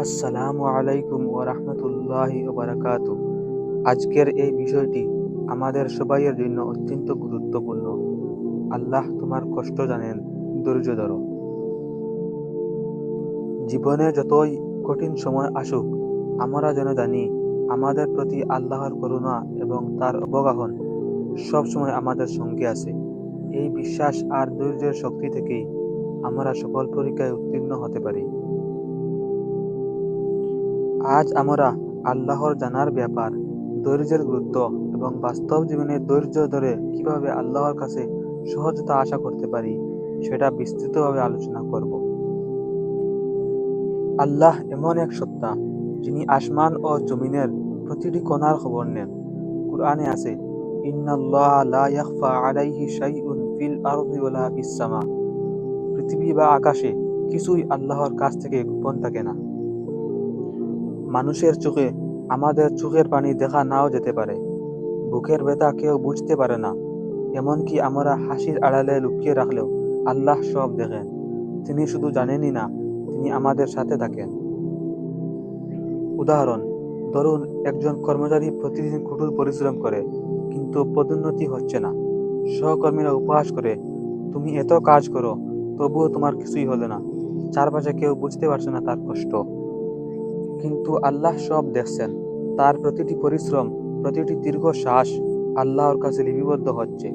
আসসালামু আলাইকুম ওয়া রাহমাতুল্লাহি ওয়া বারাকাতুহু। আজকের এই বিষয়টি আমাদের সবাইয়ের জন্য অত্যন্ত গুরুত্বপূর্ণ। আল্লাহ তোমার কষ্ট জানেন, ধৈর্য ধরো। জীবনে যতই কঠিন সময় আসুক, আমরা যেন জানি আমাদের প্রতি আল্লাহর করুণা এবং তার অবগাহন সবসময় আমাদের সঙ্গে আছে। এই বিশ্বাস আর ধৈর্যের শক্তি থেকেই আমরা সকল পরীক্ষায় উত্তীর্ণ হতে পারি। আজ আমরা আল্লাহর জানার ব্যাপার, ধৈর্যের গুরুত্ব এবং বাস্তব জীবনে ধৈর্য ধরে কিভাবে আল্লাহর কাছে সহজতা আশা করতে পারি সেটা বিস্তৃতভাবে আলোচনা করব। আল্লাহ এমন এক সত্তা যিনি আসমান ও জমিনের প্রতিটি কণার খবর নেন। কুরআনে আছে, ইন্নাল্লাহা লা ইয়াখফা আলাইহি শাইউন ফিল আরদি ওয়ালা ফিস সামা। পৃথিবী বা আকাশে কিছুই আল্লাহর কাছ থেকে গোপন থাকে না। মানুষের চোখে আমাদের চোখের পানি দেখা নাও যেতে পারে, বুকের ব্যথা কেউ বুঝতে পারে না, এমনকি আমরা হাসির আড়ালে লুকিয়ে রাখলেও আল্লাহ সব দেখেন। তিনি শুধু জানেনই না, তিনি আমাদের সাথে থাকেন। উদাহরণ, ধরুন একজন কর্মচারী প্রতিদিন কঠোর পরিশ্রম করে কিন্তু পদোন্নতি হচ্ছে না। সহকর্মীরা উপহাস করে, তুমি এত কাজ করো তবুও তোমার কিছুই হলো না। চারপাশে কেউ বুঝতে পারছে না তার কষ্ট, কিন্তু আল্লাহ সব দেখছেন। তার প্রতিটি পরিশ্রম, প্রতিটি দীর্ঘশ্বাস আল্লাহর কাছে লিপিবদ্ধ হচ্ছে।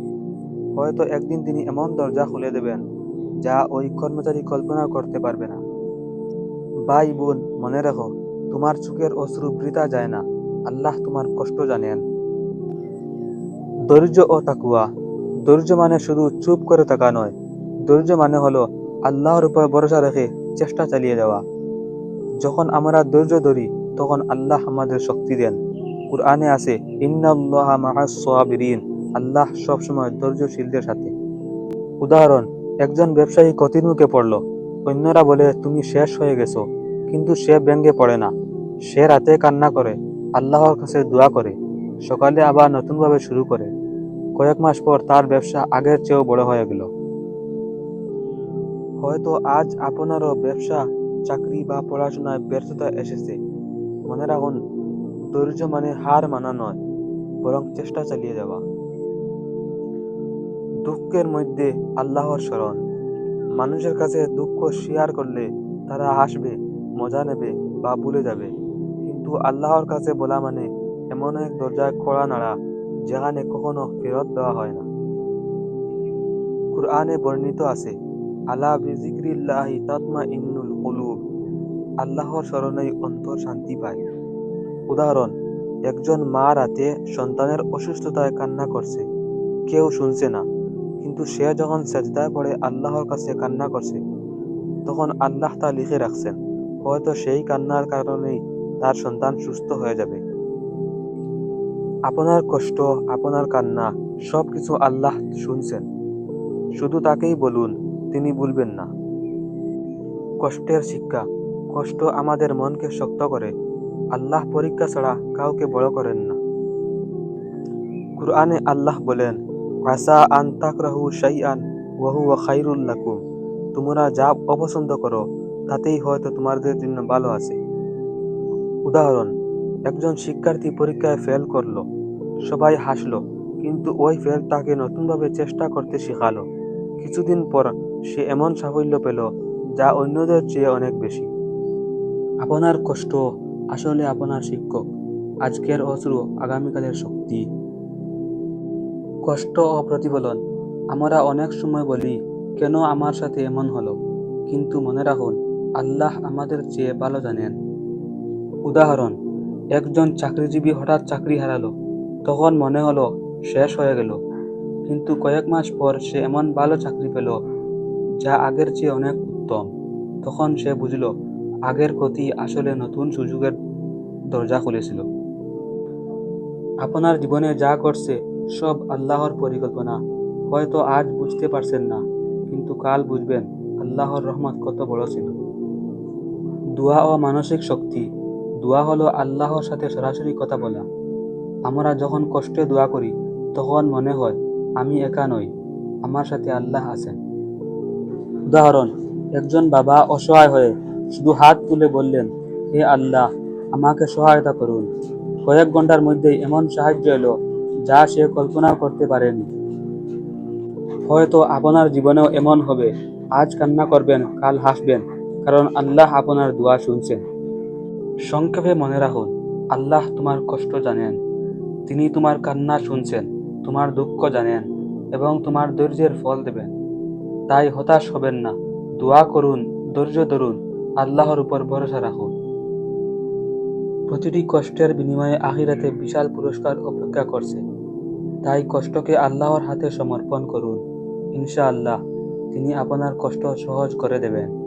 হয়তো একদিন তিনি এমন দরজা খুলে দেবেন যা ওই কর্মচারী কল্পনা করতে পারবে না। ভাই বোন, মনে রাখো, তোমার চোখের অশ্রু বৃথা যায় না। আল্লাহ তোমার কষ্ট জানেন। ধৈর্য ও তাকুয়া। ধৈর্য মানে শুধু চুপ করে থাকা নয়। ধৈর্য মানে হলো আল্লাহর উপর ভরসা রেখে চেষ্টা চালিয়ে যাওয়া। যখন আমরা ধৈর্য ধরি তখন আল্লাহ আমাদের শক্তি দেন। কুরআনে আছে, ইন্নাল্লাহা মাআস সাবিরিন। আল্লাহ সবসময় ধৈর্যশীলদের সাথে। উদাহরণ, একজন ব্যবসায়ী কঠিন মুখে পড়ল। অন্যরা বলে তুমি শেষ হয়ে গেছো, কিন্তু সে ব্যঙ্গে পড়ে না। সে রাতে কান্না করে, আল্লাহর কাছে দোয়া করে, সকালে আবার নতুনভাবে শুরু করে। কয়েক মাস পর তার ব্যবসা আগের চেয়েও বড় হয়ে গেল। হয়তো আজ আপনারও ব্যবসা, চাকরি বা পড়াশোনায় ব্যর্থতা এসেছে। মনে রাখুন, ধৈর্য মানে হার মানা নয়, বরং চেষ্টা চালিয়ে যাওয়া। দুঃখের মধ্যে আল্লাহর স্মরণ। মানুষের কাছে দুঃখ শেয়ার করলে তারা হাসবে, মজা নেবে বা ভুলে যাবে, কিন্তু আল্লাহর কাছে বলা মানে এমন এক দরজায় কড়া নাড়া যেখানে কখনো ফেরত দেওয়া হয় না। কুরআনে বর্ণিত আছে, আলা বিযিকরিল্লাহি তাতমাইন্নুল কুলুব। আল্লাহর স্মরণেই অন্তর শান্তি পায়। উদাহরণ, একজন মা রাতে সন্তানের অসুস্থতায় কান্না করছে, কেউ শুনছে না, কিন্তু সে যখন সেজদায় পড়ে আল্লাহর কাছে কান্না করছে, তখন আল্লাহ তা লিখে রাখছেন। হয়তো সেই কান্নার কারণেই তার সন্তান সুস্থ হয়ে যাবে। আপনার কষ্ট, আপনার কান্না, সবকিছু আল্লাহ শুনছেন। শুধু তাকেই বলুন, তিনি ভুলবেন না। কষ্টের শিক্ষা। কষ্ট আমাদের মনকে শক্ত করে। আল্লাহ পরীক্ষা ছাড়া কাউকে বড় করেন না। কুরআনে আল্লাহ বলেন, আসা আন তাকরাহু শাইআন ওয়া হুয়া খায়রুল লাকুম। তোমরা যা অপছন্দ করো তাতেই হয়তো তোমাদের জন্য ভালো আছে। উদাহরণ, একজন শিক্ষার্থী পরীক্ষায় ফেল করলো, সবাই হাসলো, কিন্তু ওই ফেল তাকে নতুনভাবে চেষ্টা করতে শেখালো। কিছুদিন পর সে এমন সাফল্য পেল যা অন্যদের চেয়ে অনেক বেশি। আপনার কষ্ট আসলে আপনার শিক্ষক। আজকের অশ্রু আগামীকালের শক্তি। কষ্ট ও প্রতিফলন। আমরা অনেক সময় বলি, কেন আমার সাথে এমন হলো, কিন্তু মনে রাখুন, আল্লাহ আমাদের চেয়ে ভালো জানেন। উদাহরণ, একজন চাকরিজীবী হঠাৎ চাকরি হারালো। তখন মনে হলো শেষ হয়ে গেল, কিন্তু কয়েক মাস পর সে এমন ভালো চাকরি পেল যা আগের চেয়ে অনেক উত্তম। তখন সে বুঝল আগের ক্ষতি আসলে নতুন সুযোগের দরজা খুলেছিল। আপনার জীবনে যা করছে সব আল্লাহর পরিকল্পনা। হয়তো আজ বুঝতে পারছেন না, কিন্তু কাল বুঝবেন আল্লাহর রহমত কত বড় ছিল। দোয়া ও মানসিক শক্তি। দোয়া হলো আল্লাহর সাথে সরাসরি কথা বলা। আমরা যখন কষ্টে দোয়া করি তখন মনে হয় আমি একা নই, আমার সাথে আল্লাহ আছেন। উদাহরণ, একজন বাবা অসহায় হয়ে শুধু হাত তুলে বললেন, হে আল্লাহ, আমাকে সহায়তা করুন। কয়েক ঘন্টার মধ্যেই এমন সাহায্য এলো যা সে কল্পনাও করতে পারেনি। হয়তো আপনার জীবনেও এমন হবে, আজ কান্না করবেন, কাল হাসবেন, কারণ আল্লাহ আপনার দোয়া শুনছেন। সংক্ষেপে মনে রাখুন, আল্লাহ তোমার কষ্ট জানেন, তিনি তোমার কান্না শুনছেন, তোমার দুঃখ জানেন এবং তোমার ধৈর্যের ফল দেবেন। তাই হতাশ হবেন না, দোয়া করুন, ধৈর্য ধরুন, আল্লাহর উপর ভরসা রাখুন। প্রতিটি কষ্টের বিনিময়ে আখিরাতে বিশাল পুরস্কার অপেক্ষা করছে। তাই কষ্টকে আল্লাহর হাতে সমর্পণ করুন। ইনশাআল্লাহ তিনি আপনার কষ্ট সহজ করে দেবেন।